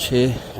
6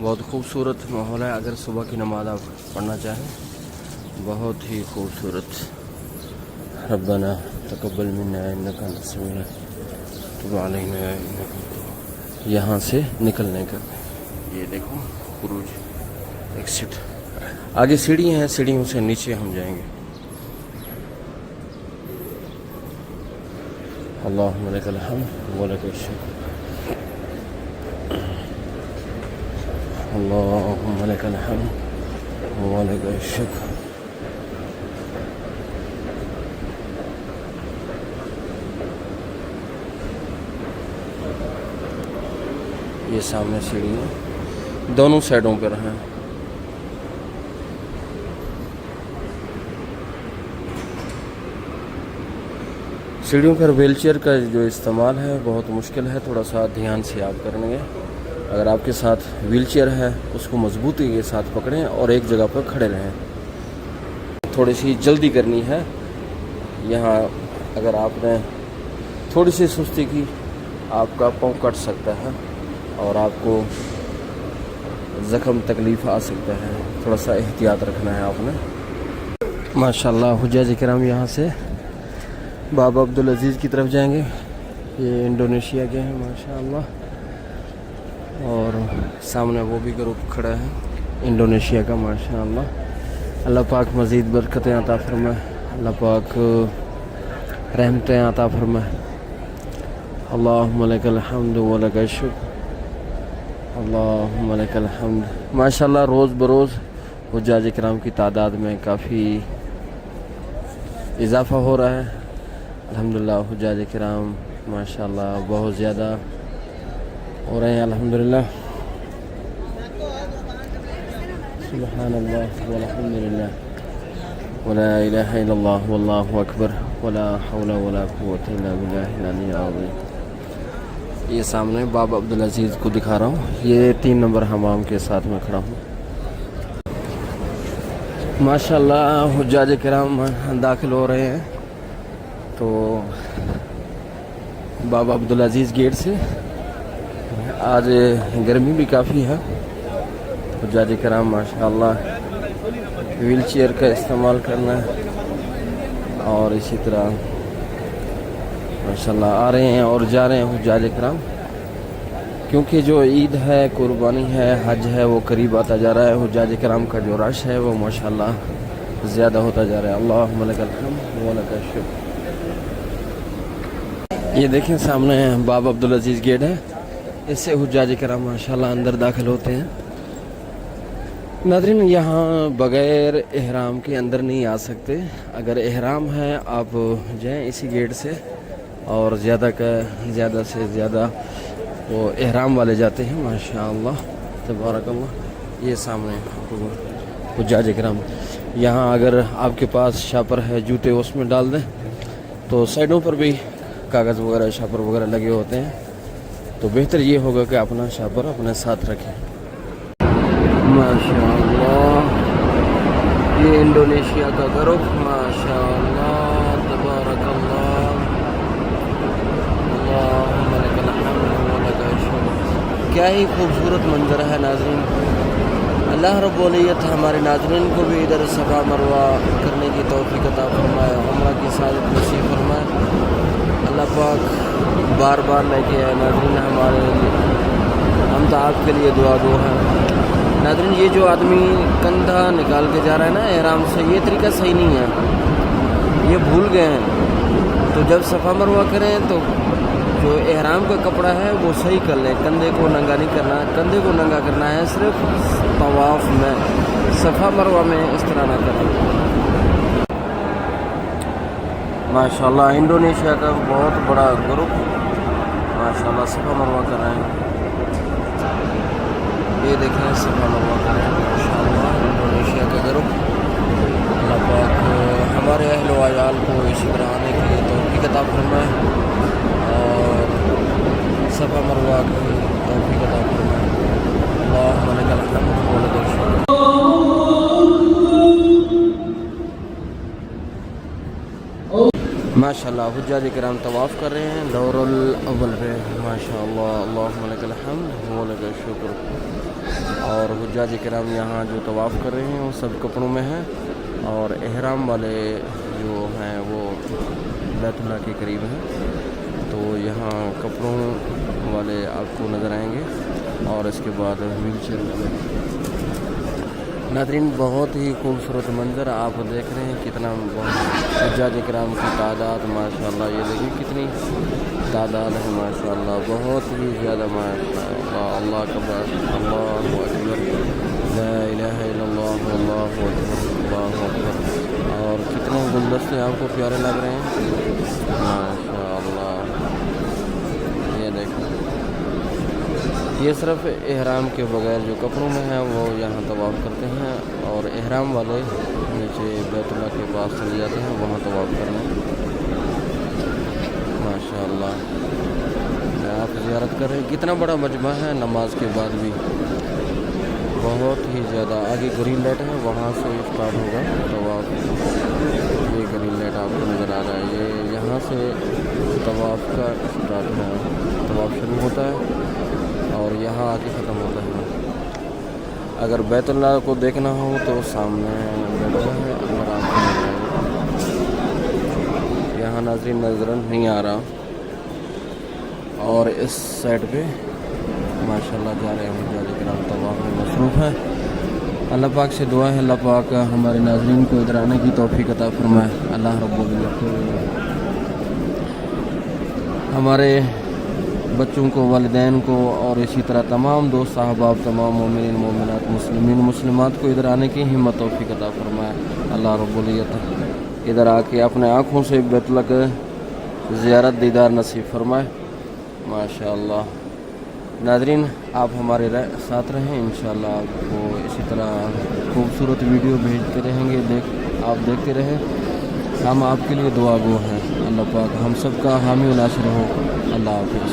بہت خوبصورت ماحول ہے. اگر صبح کی نماز آپ پڑھنا چاہیں بہت ہی خوبصورت. ربنا تقبل منا انک انت السمیع العلیم تب علینا انک. یہاں سے نکلنے کا یہ دیکھو خروج ایکسٹ. آگے سیڑھی ہیں, سیڑھیوں سے نیچے ہم جائیں گے. اللہم لک الحمد ولک الشکر. اللہم لک الحمد ولک الشکر. یہ سامنے سیڑھی ہے, دونوں سائڈوں پر ہیں. سیڑھیوں پر ویل چیئر کا جو استعمال ہے بہت مشکل ہے, تھوڑا سا دھیان سے آپ کریں گے. اگر آپ کے ساتھ ویل چیئر ہے اس کو مضبوطی کے ساتھ پکڑیں اور ایک جگہ پر کھڑے رہیں. تھوڑی سی جلدی کرنی ہے. یہاں اگر آپ نے تھوڑی سی سستی کی آپ کا پاؤں کٹ سکتا ہے اور آپ کو زخم تکلیف آ سکتا ہے. تھوڑا سا احتیاط رکھنا ہے آپ نے. ماشاءاللہ حجاج کرام یہاں سے بابا عبدالعزیز کی طرف جائیں گے. یہ انڈونیشیا کے ہیں ماشاءاللہ, اور سامنے وہ بھی گروپ کھڑا ہے انڈونیشیا کا ماشاءاللہ. اللہ پاک مزید برکتیں عطا فرمائے, اللہ پاک رحمتیں عطا فرمائے. اللہم لک الحمد ولک الشکر. اللہم لک الحمد. ماشاءاللہ روز بروز حجاج کرام کی تعداد میں کافی اضافہ ہو رہا ہے. الحمدللہ حجاج کرام ماشاءاللہ بہت زیادہ ہو رہے ہیں الحمدللہ. سبحان اللہ والحمدللہ ولا الہ الا اللہ واللہ اکبر ولا حول ولا قوة الا باللہ العلی العظیم. یہ سامنے بابا عبدالعزیز کو دکھا رہا ہوں. یہ 3 نمبر حمام کے ساتھ میں کھڑا ہوں. ماشاءاللہ حجاج کرام داخل ہو رہے ہیں. تو بابا عبدالعزیز گیٹ سے آج گرمی بھی کافی ہے. حجاج کرام ماشاءاللہ ویل چیئر کا استعمال کرنا ہے اور اسی طرح ماشاءاللہ آ رہے ہیں اور جا رہے ہیں حجاج کرام, کیونکہ جو عید ہے, قربانی ہے, حج ہے, وہ قریب آتا جا رہا ہے. حجاج کرام کا جو رش ہے وہ ماشاءاللہ زیادہ ہوتا جا رہا ہے. اللہم لک الحمد ولک الشکر. یہ دیکھیں سامنے بابا عبدالعزیز گیٹ ہے, اس سے حجاج کرام ماشاءاللہ اندر داخل ہوتے ہیں. ناظرین یہاں بغیر احرام کے اندر نہیں آ سکتے. اگر احرام ہے آپ جائیں اسی گیٹ سے, اور زیادہ سے زیادہ وہ احرام والے جاتے ہیں ماشاءاللہ تبارک اللہ. یہ سامنے حجاج کرام. یہاں اگر آپ کے پاس شاپر ہے, جوتے اس میں ڈال دیں, تو سائڈوں پر بھی کاغذ وغیرہ شاپر وغیرہ لگے ہوتے ہیں, تو بہتر یہ ہوگا کہ اپنا شاپر اپنے ساتھ رکھیں. ماشاءاللہ یہ انڈونیشیا کا گروپ ماشاءاللہ تبارک اللہ. اللہم لک الحمد ولک الشکر. کیا ہی خوبصورت منظر ہے ناظرین. اللہ رب العزت ہمارے ناظرین کو بھی ادھر صفا مروہ کرنے کی توفیق عطا فرمائے, عمرہ کی سعادت نصیب فرمائے. اللہ پاک بار بار لے کے آئے ناظرین ہمارے لیے. ہم تو آپ کے لیے دعا گو ہیں ناظرین. یہ جو آدمی کندھا نکال کے جا رہا ہے نا احرام سے, یہ طریقہ صحیح نہیں ہے, یہ بھول گئے ہیں. تو جب صفا مروہ کریں تو جو احرام کا کپڑا ہے وہ صحیح کر لیں. کندھے کو ننگا نہیں کرنا, کندھے کو ننگا کرنا ہے صرف طواف میں, صفا مروہ میں اس طرح نہ کریں. ماشاءاللہ انڈونیشیا کا بہت بڑا گروپ ماشاءاللہ صفا مروہ کر رہے ہیں. یہ دیکھیں صفا مروہ کر رہے ہیں ماشاءاللہ انڈونیشیا کا گروپ. اللہ پاک ہمارے اہل و عیال کو اسی طرح آنے کی توفیق عطا فرمائے اور صفا مروہ کی توفیق عطا فرمائے. اللہم لک الحمد ولک الشکر. ماشاءاللہ حجاج کرام طواف کر رہے ہیں دور الاول پہ ماشاءاللہ. اللہم لک الحمد ولک الشکر. اور حجاج کرام یہاں جو طواف کر رہے ہیں وہ سب کپڑوں میں ہیں، اور احرام والے جو ہیں وہ بیت اللہ کے قریب ہیں، تو یہاں کپڑوں والے آپ کو نظر آئیں گے، اور اس کے بعد ویل چیئر والے۔ ناظرین بہت ہی خوبصورت منظر آپ دیکھ رہے ہیں، کتنا حجاج کرام کی تعداد ماشاءاللہ، یہ دیکھیں کتنی تعداد ہے ماشاءاللہ، بہت ہی زیادہ ماشاءاللہ۔ اللہ اکبر، اللہ اکبر، لا الہ الا اللہ، اللہ اکبر، اللہ اکبر۔ اور کتنے گلدستے آپ کو پیارے لگ رہے ہیں ماشاءاللہ، یہ دیکھیں، یہ صرف احرام کے بغیر جو کپڑوں میں ہیں وہ یہاں طواف کرتے ہیں، اور احرام والے نیچے بیت اللہ کے پاس چلے جاتے ہیں وہاں طواف کرنے ماشاءاللہ۔ آپ زیارت کر رہے ہیں، کتنا بڑا مجمع ہے، نماز کے بعد بھی بہت ہی زیادہ۔ آگے گرین لائٹ ہے، وہاں سے اسٹارٹ ہوگا طواف، یہ گرین لائٹ آپ کو نظر آ رہا ہے، یہ یہاں سے طواف کا اسٹارٹ ہے، طواف شروع ہوتا ہے اور یہاں آ کے ختم ہوتا ہے۔ اگر بیت اللہ کو دیکھنا ہو تو سامنے بیت اللہ ہے، اگر آپ کو نظر آئے، یہاں ناظرین نظر نہیں آ رہا، اور اس سائڈ پہ ماشاءاللہ جا رہے ہیں حجاج کرام، طواف میں مصروف ہیں۔ اللہ پاک سے دعا ہے اللہ پاک ہمارے ناظرین کو ادھر آنے کی توفیق عطا فرمائے، اللہ رب العزت ہمارے بچوں کو، والدین کو، اور اسی طرح تمام دوست احباب، تمام مومنین مومنات، مسلمین مسلمات کو ادھر آنے کی ہمت توفیق عطا فرمائے، اللہ رب العزت ادھر آ کے اپنے آنکھوں سے بیت اللہ کے زیارت دیدار نصیب فرمائے ماشاءاللہ۔ ناظرین آپ ہمارے ساتھ رہیں، انشاءاللہ آپ کو اسی طرح خوبصورت ویڈیو بھیجتے رہیں گے، آپ دیکھتے رہیں، ہم آپ کے لیے دعا گو ہیں، اللہ پاک ہم سب کا حامی و ناصر ہو، اللہ حافظ۔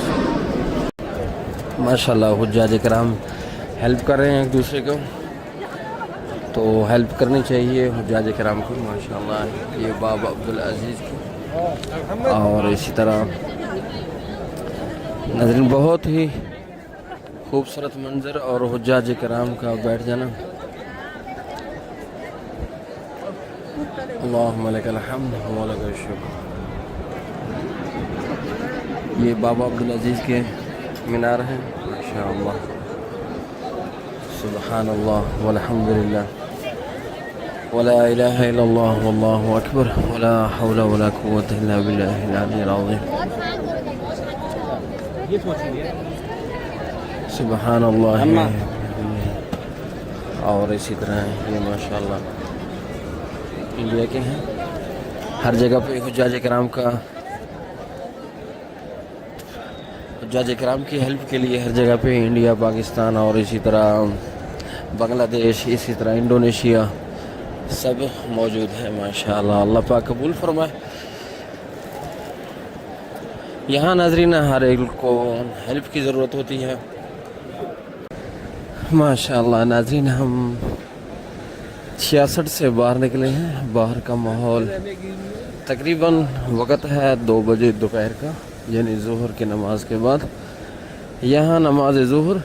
ماشاءاللہ حجاج کرام ہیلپ کر رہے ہیں ایک دوسرے کو، تو ہیلپ کرنی چاہیے حجاج کرام کو ماشاءاللہ، یہ بابا عبدالعزیز کی، اور اسی طرح ناظرین بہت ہی خوبصورت منظر، اور حجاج کرام کا بیٹھ جانا، اللہم لک الحمد و لک الشکر۔ یہ بابا عبدالعزیز کے مینار ہیں ماشاءاللہ، سبحان اللہ والحمد للہ ولا الہ الا اللہ واللہ اکبر ولا حول ولا قوة الا باللہ العلی العظیم، سبحان اللہ۔ اور اسی طرح یہ ماشاءاللہ انڈیا کے ہیں، ہر جگہ پہ حجاج کرام کی ہیلپ کے لیے ہر جگہ پہ انڈیا، پاکستان، اور اسی طرح بنگلہ دیش، اسی طرح انڈونیشیا سب موجود ہے ماشاءاللہ، اللہ پاک قبول فرمائے۔ یہاں ناظرین ہر ایک کو ہیلپ کی ضرورت ہوتی ہے ماشاءاللہ۔ ناظرین ہم 66 سے باہر نکلے ہیں، باہر کا ماحول تقریباً وقت ہے 2 بجے دوپہر کا، یعنی ظہر کی نماز کے بعد۔ یہاں نماز ظہر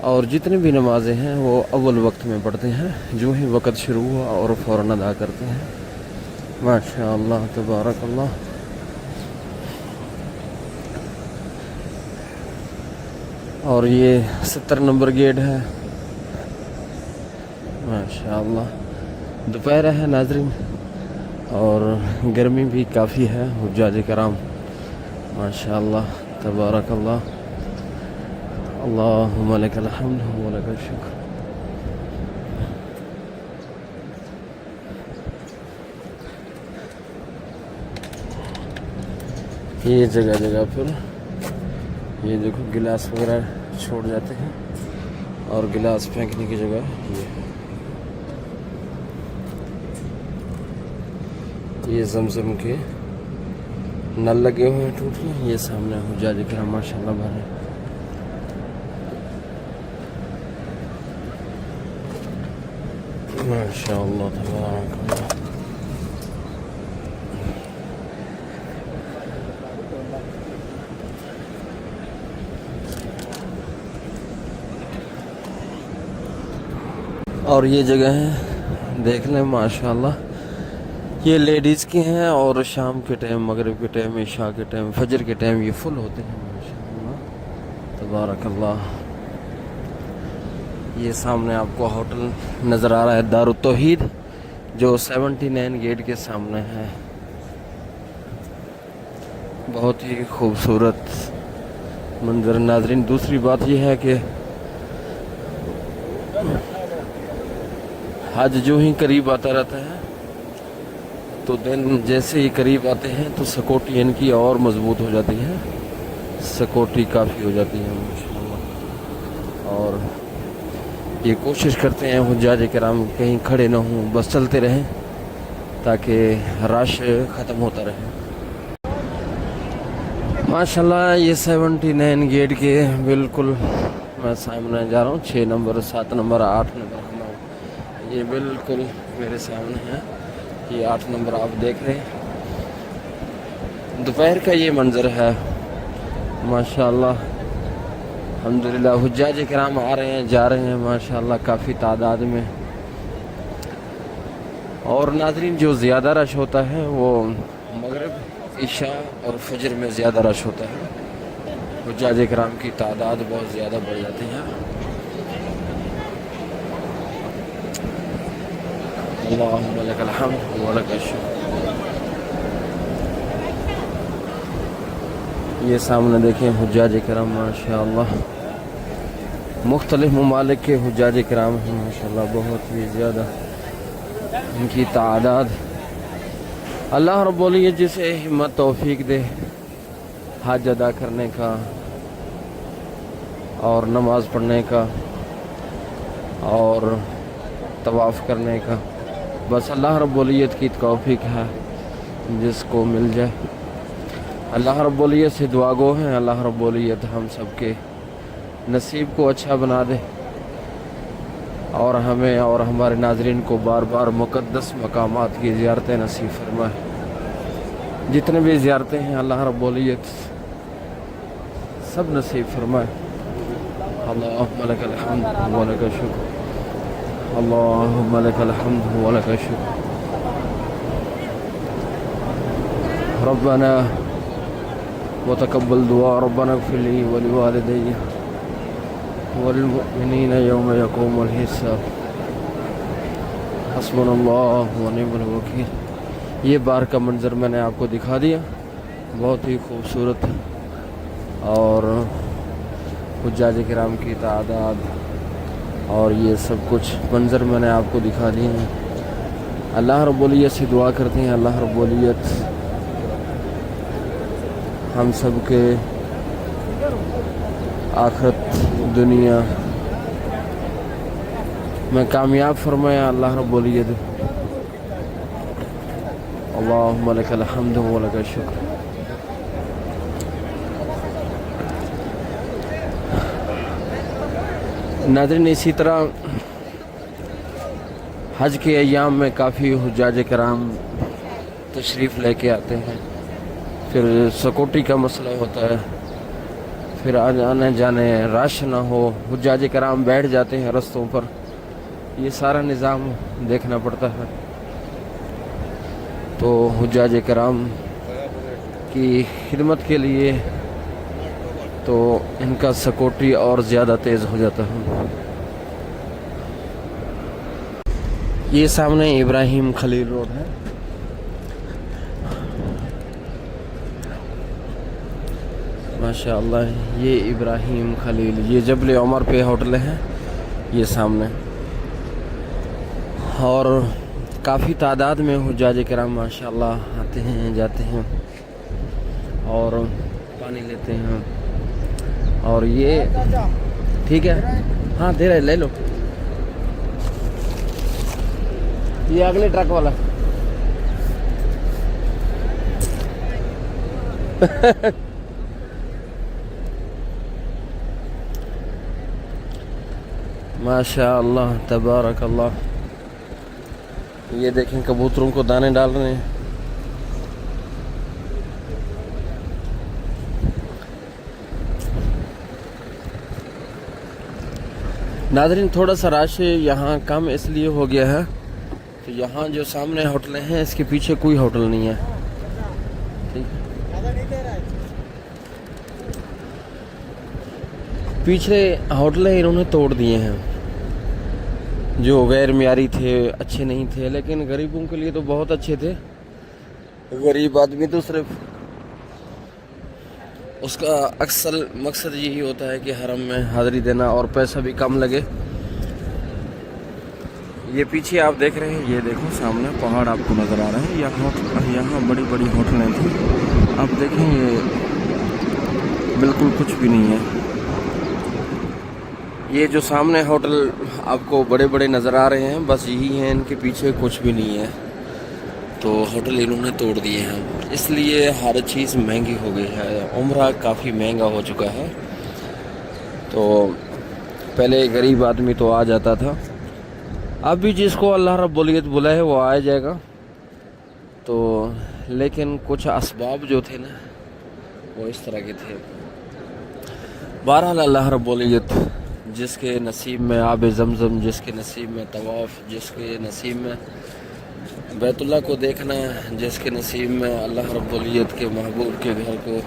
اور جتنی بھی نمازیں ہیں وہ اول وقت میں پڑھتے ہیں، جو ہی وقت شروع ہوا اور فوراً ادا کرتے ہیں ماشاءاللہ، تبارک اللہ۔ اور یہ 70 نمبر گیٹ ہے ماشاءاللہ، دوپہر ہے ناظرین، اور گرمی بھی کافی ہے، حجاج کرام ماشاءاللہ، تبارک اللہ، اللہم لک الحمد و لک الشکر۔ یہ جگہ جگہ پر یہ دیکھو گلاس وغیرہ چھوڑ جاتے ہیں، اور گلاس پھینکنے کی جگہ یہ زمزم کے نل لگے ہوئے ہیں ٹوٹے، یہ سامنے حجاج کرام ماشاءاللہ بھرے ماشاءاللہ، تبارک اللہ۔ اور یہ جگہ ہے دیکھ لیں ماشاءاللہ، یہ لیڈیز کی ہیں، اور شام کے ٹائم، مغرب کے ٹائم، عشاء کے ٹائم، فجر کے ٹائم یہ فل ہوتے ہیں ماشاءاللہ تبارک اللہ۔ یہ سامنے آپ کو ہوٹل نظر آ رہا ہے دار التوحید، جو 79 گیٹ کے سامنے ہے۔ بہت ہی خوبصورت منظر ناظرین۔ دوسری بات یہ ہے کہ حج جو ہی قریب آتا رہتا ہے تو دن جیسے ہی قریب آتے ہیں تو سکوٹی ان کی اور مضبوط ہو جاتی ہے، سکوٹی کافی ہو جاتی ہے ماشاءاللہ۔ اور یہ کوشش کرتے ہیں حجاج کرام کہیں کھڑے نہ ہوں، بس چلتے رہیں تاکہ رش ختم ہوتا رہے ماشاءاللہ۔ یہ 79 گیٹ کے بالکل میں سامنے جا رہا ہوں، 6 نمبر، 7 نمبر، 8 نمبر، یہ بالکل میرے سامنے ہے، یہ 8 نمبر آپ دیکھ رہے ہیں۔ دوپہر کا یہ منظر ہے ماشاءاللہ، الحمدللہ۔ حجاج کرام آ رہے ہیں جا رہے ہیں ماشاءاللہ کافی تعداد میں۔ اور ناظرین جو زیادہ رش ہوتا ہے وہ مغرب، عشاء اور فجر میں زیادہ رش ہوتا ہے، حجاج کرام کی تعداد بہت زیادہ بڑھ جاتی ہے۔ اللہم لک الحمد و لک الشکر۔ یہ سامنے دیکھیں حجاج کرام ماشاءاللہ، مختلف ممالک کے حجاج کرام ہیں ماشاءاللہ، بہت ہی زیادہ ان کی تعداد۔ اللہ رب العزت جسے ہمت توفیق دے حج ادا کرنے کا اور نماز پڑھنے کا اور طواف کرنے کا، بس اللہ رب العزت کی توفیق ہے جس کو مل جائے۔ اللہ رب العزت سے دعا گو ہیں، اللہ رب العزت ہم سب کے نصیب کو اچھا بنا دے، اور ہمیں اور ہمارے ناظرین کو بار بار مقدس مقامات کی زیارتیں نصیب فرمائے۔ جتنے بھی زیارتیں ہیں اللہ رب العزت سب نصیب فرمائے۔ اللہم لک الحمد و لک الشکر، اللہم لک الحمد و لک الشکر۔ ربنا وتقبل دعاء، ربنا اغفر لي ولوالدي والمؤمنین یوم یقوم الحساب، حسبنا اللہ ونعم الوکیل۔ یہ بار کا منظر میں نے آپ کو دکھا دیا، بہت ہی خوبصورت، اور حجاج کرام کی تعداد اور یہ سب کچھ منظر میں نے آپ کو دکھا دیے ہیں۔ اللہ رب العزت سے دعا کرتے ہیں اللہ رب العزت ہم سب کے آخرت دنیا میں کامیاب فرمایا، اللہ رب العزت۔ اللہم لک الحمد و لک الشکر۔ ناظرین اسی طرح حج کے ایام میں کافی حجاج کرام تشریف لے کے آتے ہیں، پھر سکوٹی کا مسئلہ ہوتا ہے، پھر آنے جانے رش نہ ہو، حجاج کرام بیٹھ جاتے ہیں رستوں پر، یہ سارا نظام دیکھنا پڑتا ہے۔ تو حجاج کرام کی خدمت کے لیے تو ان کا سکوٹی اور زیادہ تیز ہو جاتا ہے۔ یہ سامنے ابراہیم خلیل روڈ ہے، ماشاءاللہ۔ یہ ابراہیم خلیل، یہ جبل عمر پہ ہوٹل ہے یہ سامنے، اور کافی تعداد میں حجاج کرام ماشاءاللہ آتے ہیں جاتے ہیں اور پانی لیتے ہیں۔ اور یہ ٹھیک ہے، ہاں دے رہے، لے لو۔ یہ اگلے ٹرک والا ماشاء اللہ تبارک اللہ۔ یہ دیکھیں کبوتروں کو دانے ڈال رہے ہیں۔ ناظرین تھوڑا سا رش یہاں کم اس لیے ہو گیا ہے کہ یہاں جو سامنے ہوٹلیں ہیں اس کے پیچھے کوئی ہوٹل نہیں ہے. پیچھے ہوٹلیں انہوں نے توڑ دیے ہیں جو غیر معیاری تھے, اچھے نہیں تھے, لیکن غریبوں کے لیے تو بہت اچھے تھے. غریب آدمی تو صرف اس کا اکثر مقصد یہی ہوتا ہے کہ حرم میں حاضری دینا اور پیسہ بھی کم لگے. یہ پیچھے آپ دیکھ رہے ہیں, یہ دیکھو سامنے پہاڑ آپ کو نظر آ رہے ہیں. یہاں بڑی بڑی ہوٹلیں تھیں. آپ دیکھیں یہ بالکل کچھ بھی نہیں ہے. یہ جو سامنے ہوٹل آپ کو بڑے بڑے نظر آ رہے ہیں بس یہی ہیں, ان کے پیچھے کچھ بھی نہیں ہے. تو ہوٹل انہوں نے توڑ دیے ہیں, اس لیے ہر چیز مہنگی ہو گئی ہے. عمرہ کافی مہنگا ہو چکا ہے. تو پہلے غریب آدمی تو آ جاتا تھا, اب بھی جس کو اللہ رب العزت بلائے وہ آ جائے گا. تو لیکن کچھ اسباب جو تھے نا وہ اس طرح کے تھے. بہرحال اللہ رب العزت جس کے نصیب میں آب زمزم, جس کے نصیب میں طواف, جس کے نصیب میں بیت اللہ کو دیکھنا, جس کے نصیب میں اللہ رب العزت کے محبوب کے گھر کو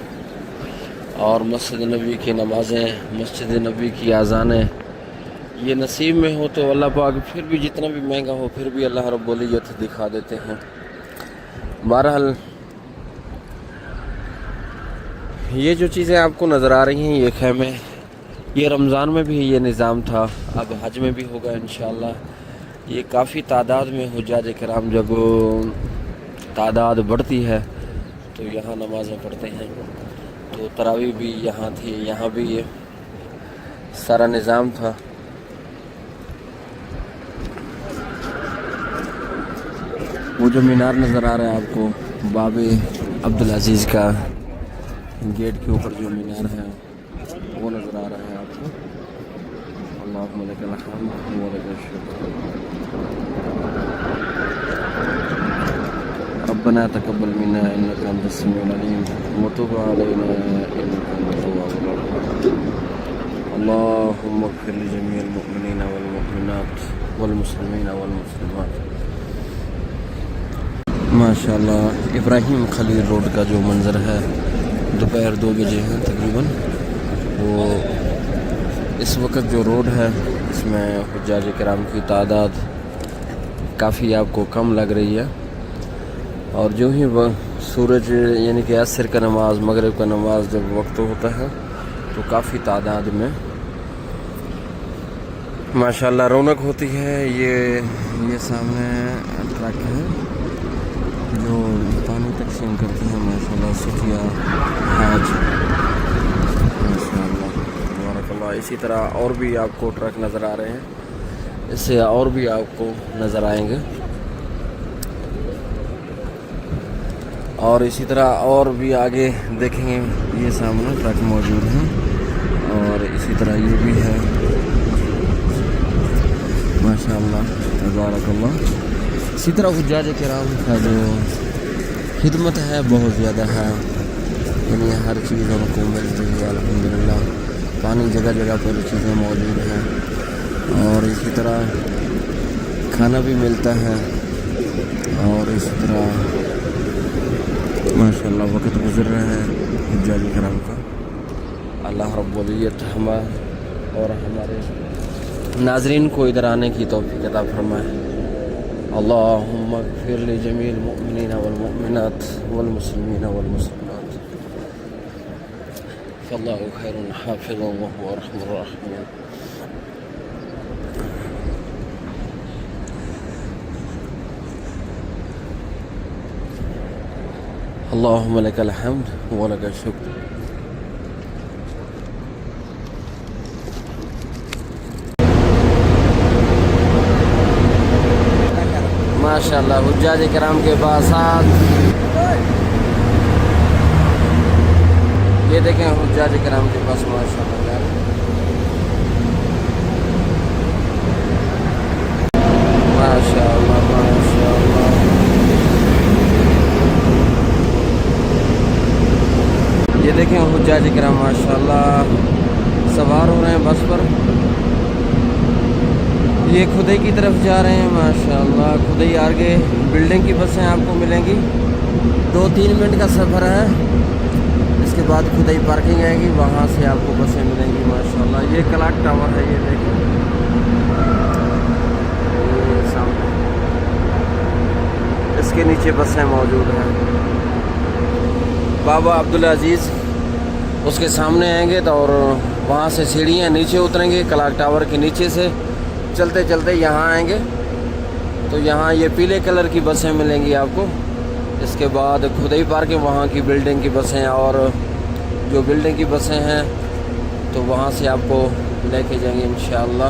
اور مسجد نبی کی نمازیں, مسجد نبی کی اذانیں, یہ نصیب میں ہو تو اللہ پاک پھر بھی جتنا بھی مہنگا ہو پھر بھی اللہ رب العزت دکھا دیتے ہیں. بہرحال یہ جو چیزیں آپ کو نظر آ رہی ہیں, یہ خیمے, یہ رمضان میں بھی یہ نظام تھا, اب حج میں بھی ہوگا انشاءاللہ. یہ کافی تعداد میں حجاج کرام جب تعداد بڑھتی ہے تو یہاں نمازیں پڑھتے ہیں. تو تراویح بھی یہاں تھی, یہاں بھی یہ سارا نظام تھا. وہ جو مینار نظر آ رہا ہے آپ کو باب عبدالعزیز کا, گیٹ کے اوپر جو مینار ہے وہ نظر آ رہا ہے آپ کو. اللہم لک الحمد و لک الشکر. ربنا تقبل منا انك انت السميع العليم وتب علينا انك انت التواب الرحيم. اللهم اغفر لجميع المؤمنين والمؤمنات والمسلمين والمسلمات. ماشاءاللہ ابراہیم خلیل روڈ کا جو منظر ہے, دوپہر 2 بجے ہیں تقریباً. وہ اس وقت جو روڈ ہے اس میں حجاج کرام کی تعداد کافی آپ کو کم لگ رہی ہے. اور جو ہی سورج یعنی کہ عصر کا نماز, مغرب کا نماز جب وقت ہوتا ہے تو کافی تعداد میں ماشاءاللہ رونق ہوتی ہے. یہ سامنے ٹرک ہے جو پانی تقسیم کرتے ہیں ماشاءاللہ, صوفیہ حاج ماشاءاللہ تبارک اللہ. اسی طرح اور بھی آپ کو ٹرک نظر آ رہے ہیں, اس سے اور بھی آپ کو نظر آئیں گے. اور اسی طرح اور بھی آگے دیکھیں گے یہ سامنے ٹرک موجود ہیں. اور اسی طرح یہ بھی ہے ماشاءاللہ تبارک اللہ. اسی طرح حجاج کرام کا جو خدمت ہے بہت زیادہ ہے, یعنی ہر چیز ان کو مل رہی ہے الحمدللہ. پانی جگہ جگہ پر چیزیں موجود ہیں, اور اسی طرح کھانا بھی ملتا ہے. اور اسی طرح ماشاءاللہ وقت گزر رہا ہے حجاج کرام کا. اللہ رب العزت ہمیں اور ہمارے ناظرین کو ادھر آنے کی توفیق عطا فرمائے. اللہم اغفر لجمیع المؤمنین والمؤمنات والمسلمین والمسلمات فاللہ خیر حافظ وهو ارحم الراحمین. اللہم لک الحمد ولک الشکر. ماشاءاللہ حجاج کرام کے پاس یہ دیکھیں حجاج کرام کے پاس ماشاءاللہ ماشاءاللہ ماشاءاللہ. یہ دیکھیں حجاج کرام ماشاءاللہ سوار ہو رہے ہیں بس پر. یہ خدئی کی طرف جا رہے ہیں ماشاءاللہ. خدئی آگے بلڈنگ کی بسیں آپ کو ملیں گی. 2-3 منٹ کا سفر ہے. اس کے بعد خدئی پارکنگ آئے گی, وہاں سے آپ کو بسیں ملیں گی ماشاءاللہ. یہ کلاک ٹاور ہے, یہ دیکھیں یہ سامنے, اس کے نیچے بسیں موجود ہیں. بابا عبدالعزیز اس کے سامنے آئیں گے تو اور وہاں سے سیڑھیاں نیچے اتریں گے. کلاک ٹاور کے نیچے سے چلتے چلتے یہاں آئیں گے تو یہاں یہ پیلے کلر کی بسیں ملیں گی آپ کو. اس کے بعد خدئی پارک وہاں کی بلڈنگ کی بسیں, اور جو بلڈنگ کی بسیں ہیں تو وہاں سے آپ کو لے کے جائیں گے انشاءاللہ.